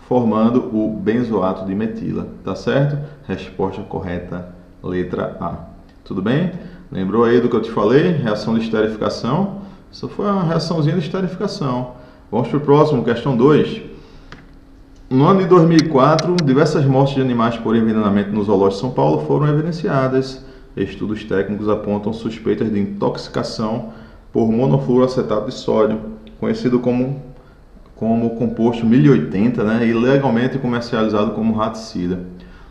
formando o benzoato de metila, tá certo? Resposta correta, letra A. Tudo bem? Lembrou aí do que eu te falei? Reação de esterificação. Isso foi uma reaçãozinha de esterificação. Vamos para o próximo, questão 2. No ano de 2004, diversas mortes de animais por envenenamento no zoológico de São Paulo foram evidenciadas. Estudos técnicos apontam suspeitas de intoxicação por monofluoroacetato de sódio, conhecido como composto 1080, né, e legalmente comercializado como raticida.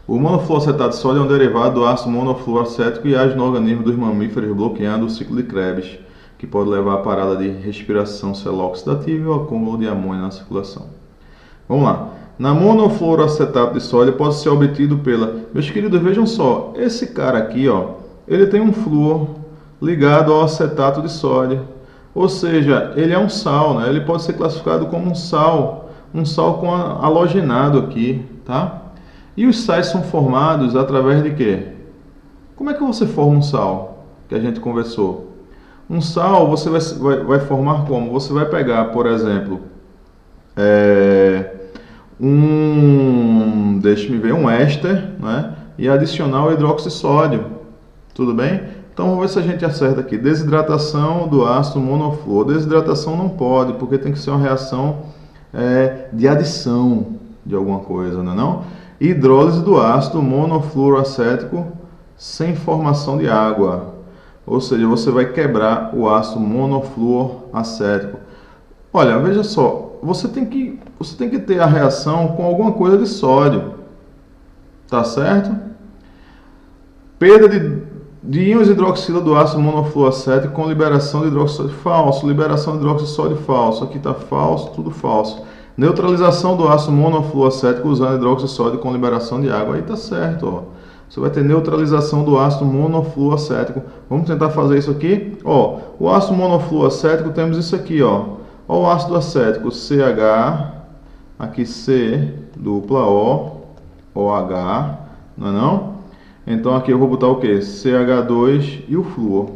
O monofluoroacetato de sódio é um derivado do ácido monofluoroacético e age no organismo dos mamíferos, bloqueando o ciclo de Krebs, que pode levar à parada de respiração celular oxidativa e ao acúmulo de amônia na circulação. Vamos lá. Na monofluoroacetato de sódio pode ser obtido pela... Meus queridos, vejam só. Esse cara aqui, ó, ele tem um flúor ligado ao acetato de sódio. Ou seja, ele é um sal, né? Ele pode ser classificado como um sal com halogenado aqui, tá? E os sais são formados através de quê? Como é que você forma um sal? Que a gente conversou. Um sal você vai formar como? Você vai pegar, por exemplo, um éster, né? E adicionar o hidroxissódio. Tudo bem? Então vamos ver se a gente acerta aqui. Desidratação do ácido monofluor. Desidratação não pode, porque tem que ser uma reação de adição de alguma coisa, não é não? Hidrólise do ácido monofluoroacético sem formação de água. Ou seja, você vai quebrar o ácido monofluoroacético. Olha, veja só, você tem que ter a reação com alguma coisa de sódio, tá certo? Perda de íons hidroxila do ácido monofluoroacético com liberação de hidroxissódio falso, liberação de hidroxissódio falso, aqui está falso, tudo falso. Neutralização do ácido monofluoroacético usando hidroxissódio com liberação de água, aí está certo, ó. Você vai ter neutralização do ácido monofluoroacético. Vamos tentar fazer isso aqui. Ó, o ácido monofluoroacético temos isso aqui, ó. Ó, o ácido acético CH, aqui C, dupla O, OH, não é não? Então aqui eu vou botar o que? CH2 e o flúor.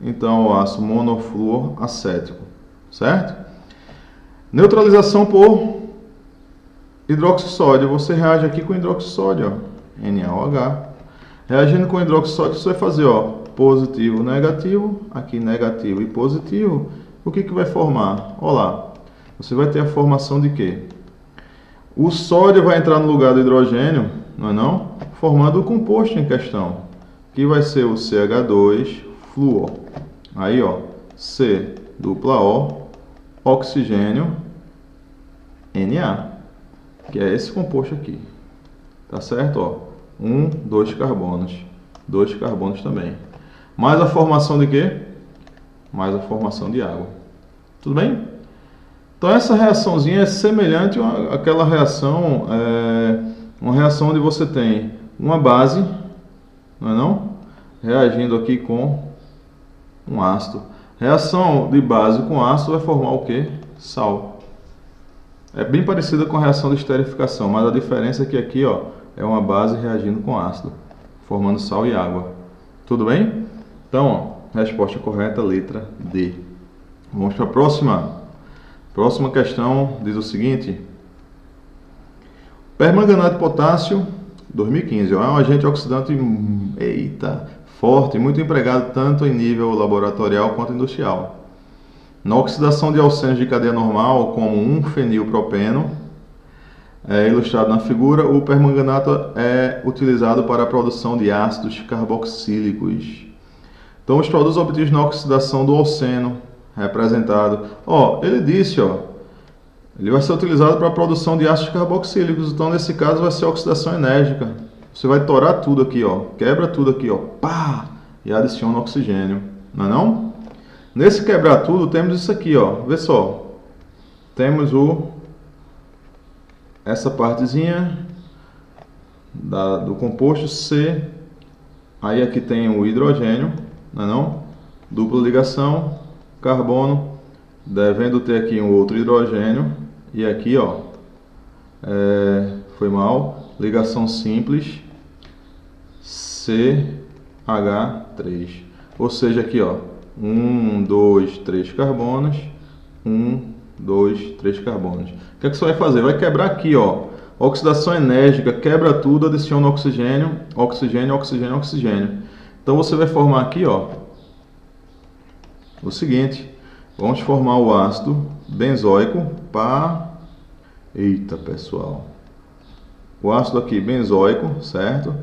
Então o ácido monofluoroacético, certo? Neutralização por hidroxissódio. Você reage aqui com hidroxissódio, ó. NaOH. Reagindo com hidroxissódio, você vai fazer, ó, positivo, negativo, aqui negativo e positivo. O que vai formar? Olha lá, você vai ter a formação de quê? O sódio vai entrar no lugar do hidrogênio, não é não? Formando o composto em questão, que vai ser o CH2 flúor. Aí, ó, C, dupla O, oxigênio, Na, que é esse composto aqui. Tá certo? Ó, 2 carbonos. 2 carbonos também. Mais a formação de quê? Mais a formação de água. Tudo bem? Então essa reaçãozinha é semelhante àquela reação, uma reação onde você tem uma base, não é não? Reagindo aqui com um ácido. Reação de base com ácido vai formar o que? Sal. É bem parecida com a reação de esterificação, mas a diferença é que aqui, ó, é uma base reagindo com ácido, formando sal e água. Tudo bem? Então, ó, resposta correta, letra D. Vamos para a próxima. Próxima questão diz o seguinte: permanganato de potássio, 2015, ó, é um agente oxidante, forte, muito empregado tanto em nível laboratorial quanto industrial. Na oxidação de alcênios de cadeia normal, como 1-fenilpropeno, ilustrado na figura, o permanganato é utilizado para a produção de ácidos carboxílicos. Então, os produtos obtidos na oxidação do alceno, representado, ele disse, ele vai ser utilizado para a produção de ácidos carboxílicos. Então, nesse caso, vai ser oxidação enérgica. Você vai torar tudo aqui, quebra tudo aqui, pá, e adiciona oxigênio, não é não? Nesse quebrar tudo, temos isso aqui, vê só. Temos essa partezinha do composto C. Aí aqui tem o hidrogênio, não é não? Dupla ligação, carbono, devendo ter aqui um outro hidrogênio. E aqui, foi mal, ligação simples, CH3. Ou seja, aqui, 1, 2, 3 carbonos, 1, 2, 3 carbonos. O que é que você vai fazer? Vai quebrar aqui, oxidação enérgica, quebra tudo, adiciona oxigênio, oxigênio, oxigênio, oxigênio. Então você vai formar aqui, o seguinte, vamos formar o ácido benzoico eita, pessoal. O ácido aqui benzoico, certo?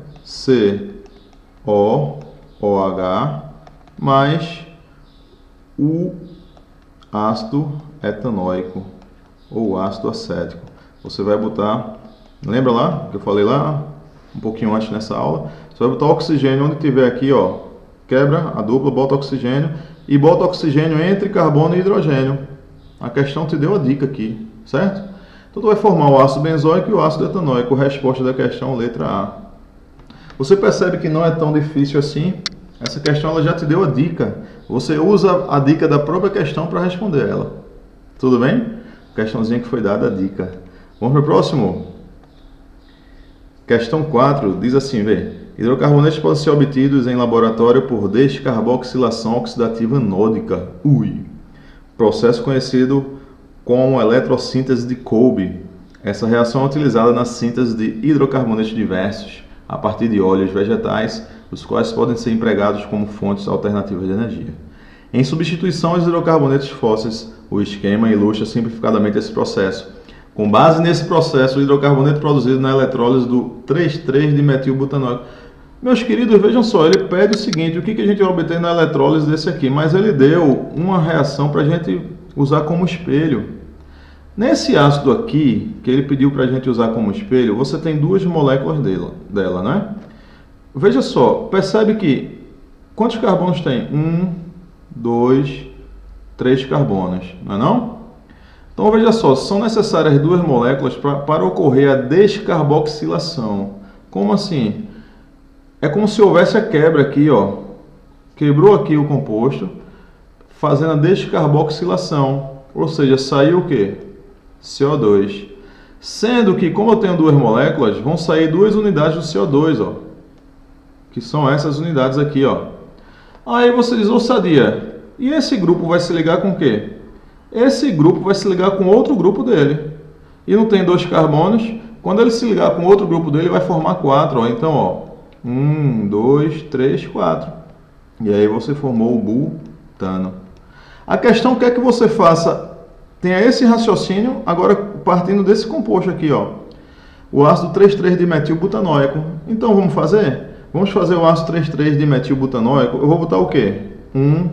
COOH mais o ácido etanóico ou ácido acético. Você vai botar, lembra lá que eu falei lá um pouquinho antes nessa aula? Você vai botar oxigênio onde tiver aqui, quebra a dupla, bota oxigênio e bota oxigênio entre carbono e hidrogênio. A questão te deu a dica aqui, certo? Então tu vai formar o ácido benzoico e o ácido etanóico. Resposta da questão, letra A. Você percebe que não é tão difícil assim? Essa questão ela já te deu a dica. Você usa a dica da própria questão para responder ela. Tudo bem? Questãozinha que foi dada a dica. Vamos para o próximo. Questão 4 diz assim, hidrocarbonetos podem ser obtidos em laboratório por descarboxilação oxidativa anódica. Processo conhecido como eletrossíntese de Kolbe. Essa reação é utilizada na síntese de hidrocarbonetos diversos a partir de óleos vegetais, os quais podem ser empregados como fontes alternativas de energia. Em substituição aos hidrocarbonetos fósseis, o esquema ilustra simplificadamente esse processo. Com base nesse processo, o hidrocarboneto produzido na eletrólise do 3,3-dimetilbutanóico. Meus queridos, vejam só, ele pede o seguinte, o que a gente vai obter na eletrólise desse aqui? Mas ele deu uma reação para a gente usar como espelho. Nesse ácido aqui, que ele pediu para a gente usar como espelho, você tem duas moléculas dela, né? Veja só, percebe que quantos carbonos tem? 1, 2, 3 carbonos, não é não? Então veja só, são necessárias duas moléculas para ocorrer a descarboxilação. Como assim? É como se houvesse a quebra aqui, quebrou aqui o composto, fazendo a descarboxilação, ou seja, saiu o quê? CO2. Sendo que, como eu tenho duas moléculas, vão sair duas unidades do CO2, que são essas unidades aqui, Aí você diz, Sadia, e esse grupo vai se ligar com o quê? Esse grupo vai se ligar com outro grupo dele. E não tem dois carbonos, quando ele se ligar com outro grupo dele, vai formar 4, Então, 1, 2, 3, 4. E aí você formou o butano. A questão quer que você faça, tenha esse raciocínio, agora partindo desse composto aqui, o ácido 3,3-dimetilbutanóico. Então vamos fazer? Vamos fazer o ácido 3,3-dimetilbutanóico. Eu vou botar o quê? 1,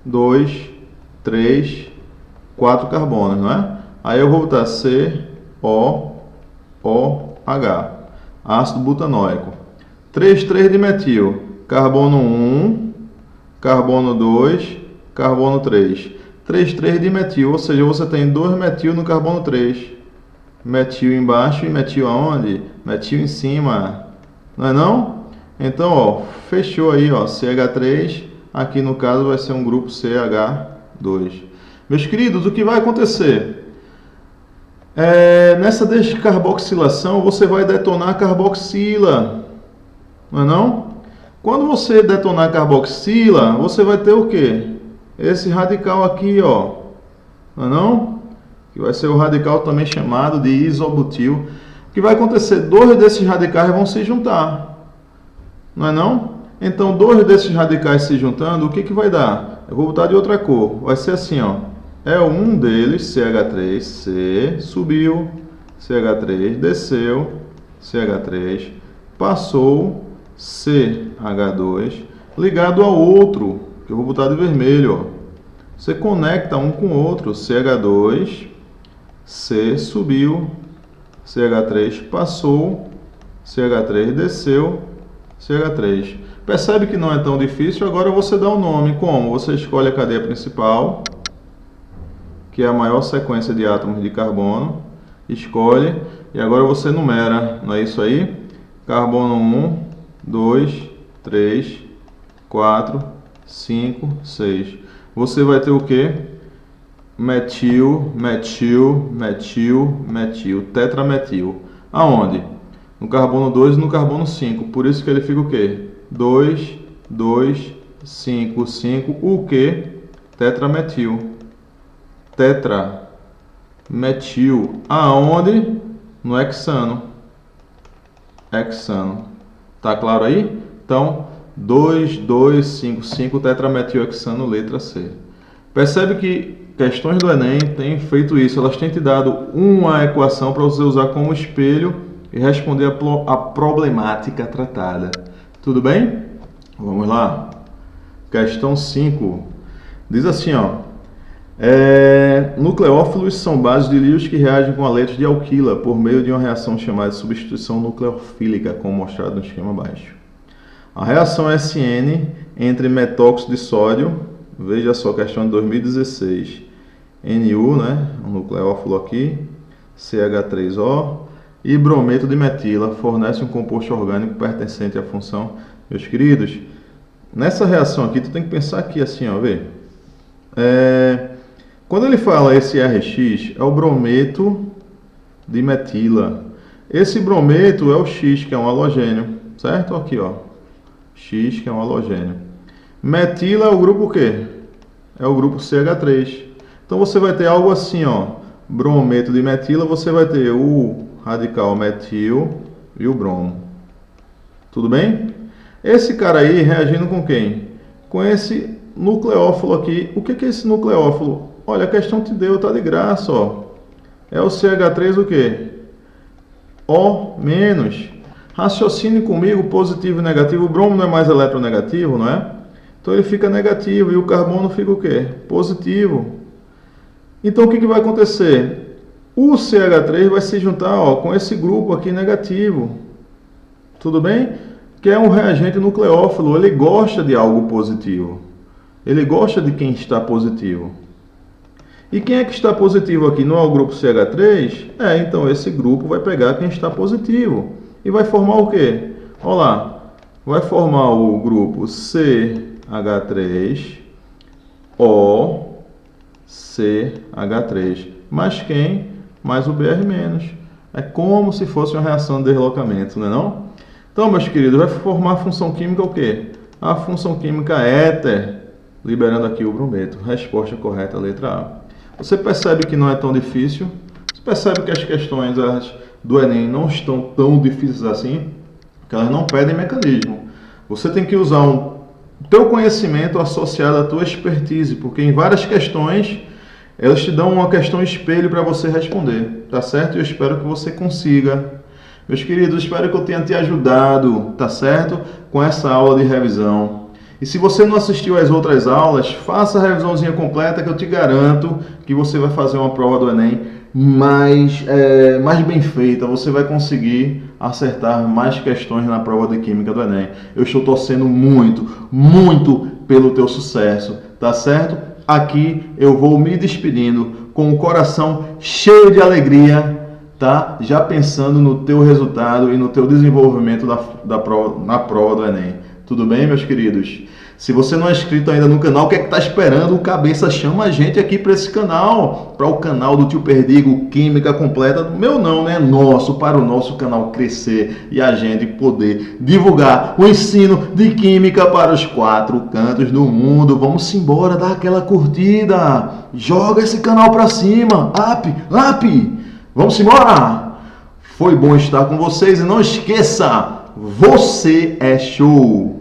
2, 3, 4 carbonos, não é? Aí eu vou botar COOH, ácido butanóico. 3,3-dimetil, carbono 1, carbono 2, carbono 3. 3,3 de metil, ou seja, você tem 2 metil no carbono 3. Metil embaixo e metil aonde? Metil em cima, não é não? Então, ó, fechou aí, ó, CH3, aqui no caso vai ser um grupo CH2. Meus queridos, o que vai acontecer? Nessa descarboxilação, você vai detonar a carboxila, não é não? Quando você detonar a carboxila, você vai ter o quê? Esse radical aqui, ó, não é não? Que vai ser o radical também chamado de isobutil. O que vai acontecer? 2 desses radicais vão se juntar, não é não? Então, 2 desses radicais se juntando, o que que vai dar? Eu vou botar de outra cor, vai ser assim, ó. É um deles, CH3, C, subiu, CH3, desceu, CH3, passou, CH2, ligado ao outro, que eu vou botar de vermelho, ó. Você conecta um com o outro, CH2, C, subiu, CH3, passou, CH3, desceu, CH3. Percebe que não é tão difícil, agora você dá um nome. Como? Você escolhe a cadeia principal, que é a maior sequência de átomos de carbono, escolhe, e agora você numera, não é isso aí? Carbono 1, 2, 3, 4, 5, 6. Você vai ter o que? Metil, metil, metil, metil, tetrametil. Aonde? No carbono 2 e no carbono 5, por isso que ele fica o quê? 2, 2, 5, 5, o que? Tetrametil. Tetrametil, aonde? No hexano. Hexano. Tá claro aí? Então, 2, 2, 5, 5, tetrametil hexano, letra C. Percebe que questões do Enem têm feito isso. Elas têm te dado uma equação para você usar como espelho e responder a problemática tratada. Tudo bem? Vamos lá. Questão 5. Diz assim, ó. Nucleófilos são bases de líquidos que reagem com haletos de alquila por meio de uma reação chamada de substituição nucleofílica, como mostrado no esquema abaixo. A reação SN entre metóxido de sódio, veja só, questão de 2016, NU, né, um nucleófilo aqui, CH3O, e brometo de metila, fornece um composto orgânico pertencente à função. Meus queridos, nessa reação aqui, tu tem que pensar aqui assim, ó, vê. Quando ele fala esse RX, é o brometo de metila. Esse brometo é o X, que é um halogênio, certo? Aqui, ó. X, que é um halogênio. Metila é o grupo o quê? É o grupo CH3. Então você vai ter algo assim, ó. Brometo de metila, você vai ter o radical metil e o bromo. Tudo bem? Esse cara aí reagindo com quem? Com esse nucleófilo aqui. O que é esse nucleófilo? Olha, a questão te deu, tá de graça, ó. É o CH3 o quê? O menos. Raciocine comigo, positivo e negativo. O bromo não é mais eletronegativo, não é? Então ele fica negativo e o carbono fica o quê? Positivo. Então o que vai acontecer? O CH3 vai se juntar, ó, com esse grupo aqui negativo. Tudo bem? Que é um reagente nucleófilo. Ele gosta de algo positivo. Ele gosta de quem está positivo. E quem é que está positivo aqui? Não é o grupo CH3? Então esse grupo vai pegar quem está positivo. E vai formar o quê? Olha lá. Vai formar o grupo CH3O CH3. Mais quem? Mais o Br-. É como se fosse uma reação de deslocamento, não é não? Então, meus queridos, vai formar a função química o quê? A função química éter, liberando aqui o brometo. Resposta correta, letra A. Você percebe que não é tão difícil? Você percebe que as questões do Enem não estão tão difíceis assim? Que elas não pedem mecanismo. Você tem que usar o teu conhecimento associado à tua expertise, porque em várias questões elas te dão uma questão espelho para você responder, tá certo? E eu espero que você consiga. Meus queridos, espero que eu tenha te ajudado, tá certo? Com essa aula de revisão. E se você não assistiu às outras aulas, faça a revisãozinha completa que eu te garanto que você vai fazer uma prova do Enem mais bem feita. Você vai conseguir acertar mais questões na prova de Química do Enem. Eu estou torcendo muito, muito pelo teu sucesso, tá certo? aqui eu vou me despedindo com o coração cheio de alegria, tá? Já pensando no teu resultado e no teu desenvolvimento na prova do Enem. Tudo bem, meus queridos? Se você não é inscrito ainda no canal, o que é que tá esperando? O Cabeça chama a gente aqui para esse canal, para o canal do Tio Perdigo, Química Completa. Meu não, né? Nosso, para o nosso canal crescer e a gente poder divulgar o ensino de Química para os 4 cantos do mundo. Vamos embora, dar aquela curtida, joga esse canal para cima, up! Vamos embora! Foi bom estar com vocês e não esqueça, você é show!